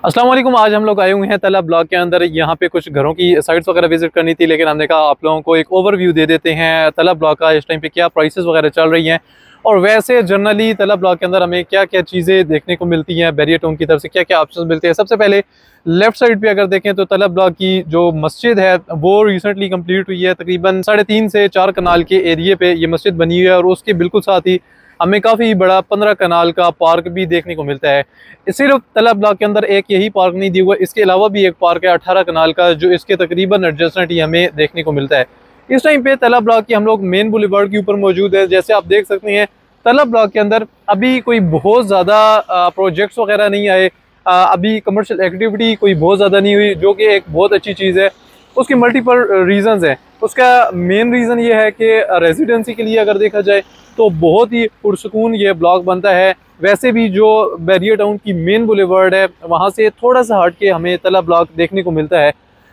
अस्सलाम वालेकुम। आज हम लोग आए हुए हैं तला ब्लॉक के अंदर। यहाँ पे कुछ घरों की साइट्स वगैरह विजिट करनी थी, लेकिन हमने कहा आप लोगों को एक ओवरव्यू दे देते हैं तला ब्लॉक का, इस टाइम पे क्या प्राइसेस वगैरह चल रही हैं और वैसे जनरली तला ब्लॉक के अंदर हमें क्या क्या चीज़ें देखने को मिलती हैं, बैरियर टाउन की तरफ से क्या क्या ऑप्शन मिलते हैं। सबसे पहले लेफ्ट साइड पे अगर देखें तो तला ब्लॉक की जो मस्जिद है वो रिसेंटली कंप्लीट हुई है। तकरीबन 3.5 से 4 कनाल के एरिए पे ये मस्जिद बनी हुई है और उसके बिल्कुल साथ ही हमें काफ़ी बड़ा 15 कनाल का पार्क भी देखने को मिलता है। सिर्फ तला ब्लॉक के अंदर एक यही पार्क नहीं दिया हुआ, इसके अलावा भी एक पार्क है 18 कनाल का जो इसके तकरीबन एडजस्टेंट ही हमें देखने को मिलता है। इस टाइम पे तला ब्लॉक की हम लोग मेन बुलेवार्ड के ऊपर मौजूद है। जैसे आप देख सकते हैं तला ब्लॉक के अंदर अभी कोई बहुत ज़्यादा प्रोजेक्ट्स वगैरह नहीं आए, अभी कमर्शियल एक्टिविटी कोई बहुत ज़्यादा नहीं हुई, जो कि एक बहुत अच्छी चीज़ है। उसकी मल्टीपल रीजंस हैं। उसका मेन रीज़न ये है कि रेजिडेंसी के लिए अगर देखा जाए तो बहुत ही पुरसकून ये ब्लॉक बनता है। वैसे भी जो बैरियर टाउन की मेन बुलेवार्ड है वहाँ से थोड़ा सा हट के हमें तला ब्लॉक देखने को मिलता है।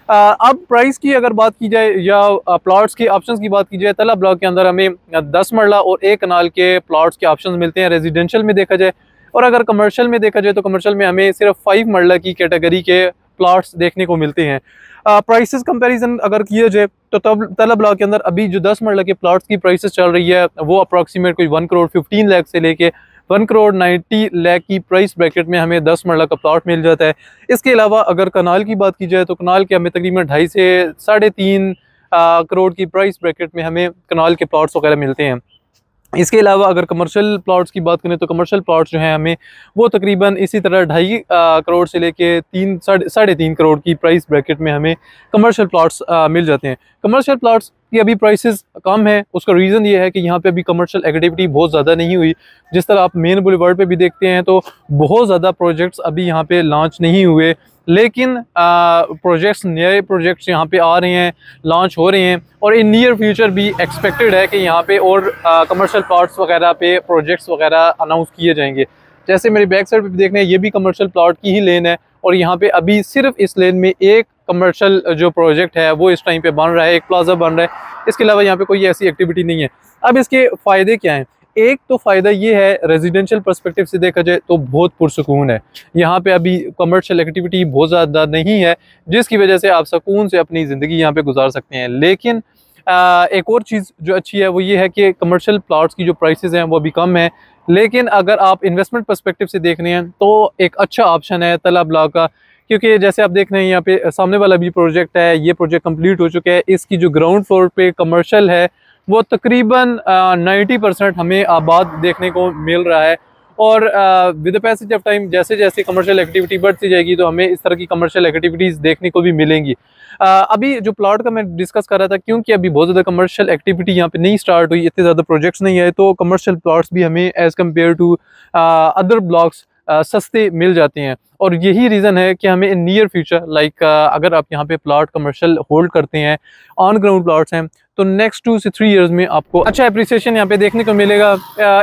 अब प्राइस की अगर बात की जाए या प्लॉट्स के ऑप्शंस की बात की जाए, तला ब्लॉक के अंदर हमें 10 मरला और 1 कनाल के प्लॉट्स के ऑप्शंस मिलते हैं रेजिडेंशियल में देखा जाए। और अगर कमर्शियल में देखा जाए तो कमर्शियल में हमें सिर्फ 5 मरला की कैटेगरी के प्लॉट्स देखने को मिलते हैं। प्राइसेस कंपैरिजन अगर किया जाए तो तब तला ब्लॉक के अंदर अभी जो 10 मरला के प्लॉट्स की प्राइसेस चल रही है वो अप्रॉक्सीमेट कोई 1 करोड़ 15 लाख से लेके 1 करोड़ 90 लाख की प्राइस ब्रैकेट में हमें 10 मरला का प्लॉट मिल जाता है। इसके अलावा अगर कनाल की बात की जाए तो कनाल के हमें तकरीबन 2.5 से 3.5 करोड़ की प्राइस ब्रैकेट में हमें कनाल के प्लॉट्स वगैरह मिलते हैं। इसके अलावा अगर कमर्शियल प्लॉट्स की बात करें तो कमर्शियल प्लॉट्स जो हैं हमें वो तकरीबन इसी तरह 2.5 करोड़ से लेके 3-3.5 करोड़ की प्राइस ब्रैकेट में हमें कमर्शियल प्लॉट्स मिल जाते हैं। कमर्शियल प्लॉट्स की अभी प्राइसेस कम है, उसका रीज़न ये है कि यहाँ पे अभी कमर्शियल एक्टिविटी बहुत ज़्यादा नहीं हुई। जिस तरह आप मेन बुलेवार्ड पे भी देखते हैं तो बहुत ज़्यादा प्रोजेक्ट्स अभी यहाँ पे लॉन्च नहीं हुए, लेकिन नए प्रोजेक्ट्स यहाँ पे आ रहे हैं, लॉन्च हो रहे हैं और इन नियर फ्यूचर भी एक्सपेक्टेड है कि यहाँ पे और कमर्शियल प्लॉट्स वगैरह पे प्रोजेक्ट्स वगैरह अनाउंस किए जाएंगे। जैसे मेरी बैक साइड पे भी देखना है, ये भी कमर्शियल प्लॉट की ही लेन है और यहाँ पे अभी सिर्फ इस लेन में एक कमर्शियल जो प्रोजेक्ट है वो इस टाइम पे बन रहा है, एक प्लाजा बन रहा है। इसके अलावा यहाँ पे कोई ऐसी एक्टिविटी नहीं है। अब इसके फ़ायदे क्या हैं? एक तो फ़ायदा ये है, रेजिडेंशियल पर्सपेक्टिव से देखा जाए तो बहुत पुरसुकून है। यहाँ पे अभी कमर्शियल एक्टिविटी बहुत ज़्यादा नहीं है, जिसकी वजह से आप सुकून से अपनी ज़िंदगी यहाँ पे गुजार सकते हैं। लेकिन एक और चीज़ जो अच्छी है वो ये है कि कमर्शियल प्लॉट्स की जो प्राइसेस हैं वो भी कम है, लेकिन अगर आप इन्वेस्टमेंट पर्सपेक्टिव से देख रहे हैं तो एक अच्छा ऑप्शन है तला ब्लॉक का। क्योंकि जैसे आप देख रहे हैं यहाँ पे सामने वाला भी प्रोजेक्ट है, ये प्रोजेक्ट कंप्लीट हो चुका है। इसकी जो ग्राउंड फ्लोर पे कमर्शियल है वो तकरीबन 90% हमें आबाद देखने को मिल रहा है और with the passage of time जैसे जैसे कमर्शियल एक्टिविटी बढ़ती जाएगी तो हमें इस तरह की कमर्शियल एक्टिविटीज़ देखने को भी मिलेंगी। अभी जो प्लॉट का मैं डिस्कस कर रहा था, क्योंकि अभी बहुत ज़्यादा कमर्शियल एक्टिविटी यहाँ पे नहीं स्टार्ट हुई, इतने ज़्यादा प्रोजेक्ट्स नहीं आए, तो कमर्शियल प्लॉट्स भी हमें as compare to other blocks सस्ते मिल जाते हैं। और यही रीज़न है कि हमें इन नियर फ्यूचर अगर आप यहाँ पे प्लॉट कमर्शियल होल्ड करते हैं, ऑन ग्राउंड प्लॉट्स हैं, तो नेक्स्ट 2 से 3 इयर्स में आपको अच्छा एप्रिसिएशन यहाँ पे देखने को मिलेगा।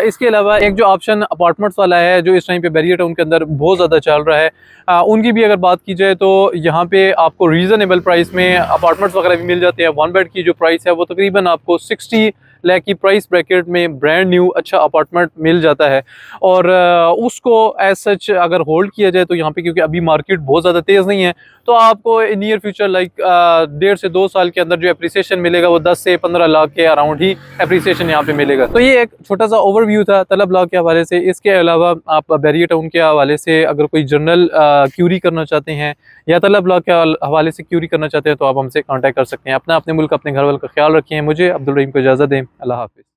इसके अलावा एक जो ऑप्शन अपार्टमेंट्स वाला है जो इस टाइम पे बैरियर टाउन के अंदर बहुत ज़्यादा चल रहा है, उनकी भी अगर बात की जाए तो यहाँ पे आपको रीज़नेबल प्राइस में अपार्टमेंट्स वगैरह भी मिल जाते हैं। 1 बेड की जो प्राइस है वो तकरीबन आपको 60 लाख की प्राइस ब्रैकेट में ब्रांड न्यू अच्छा अपार्टमेंट मिल जाता है। और उसको एज सच अगर होल्ड किया जाए तो यहाँ पे, क्योंकि अभी मार्केट बहुत ज़्यादा तेज़ नहीं है, तो आपको नियर फ्यूचर 1.5 से 2 साल के अंदर जो एप्रिसिएशन मिलेगा वो 10 से 15 लाख के अराउंड ही एप्रिसिएशन यहाँ पे मिलेगा। तो ये एक छोटा सा ओवरव्यू था तला ब्लॉक के हवाले से। इसके अलावा आप बैरियर टाउन के हवाले से अगर कोई जनरल क्यूरी करना चाहते हैं या तला ब्लॉक के हवाले से क्यूरी करना चाहते हैं तो आप हमसे कॉन्टैक्ट कर सकते हैं। अपने मुल्क अपने घर वालों का ख्याल रखें। मुझे अब्दुल रहीम को इजाज़त दें। अल्लाह हाफिज़।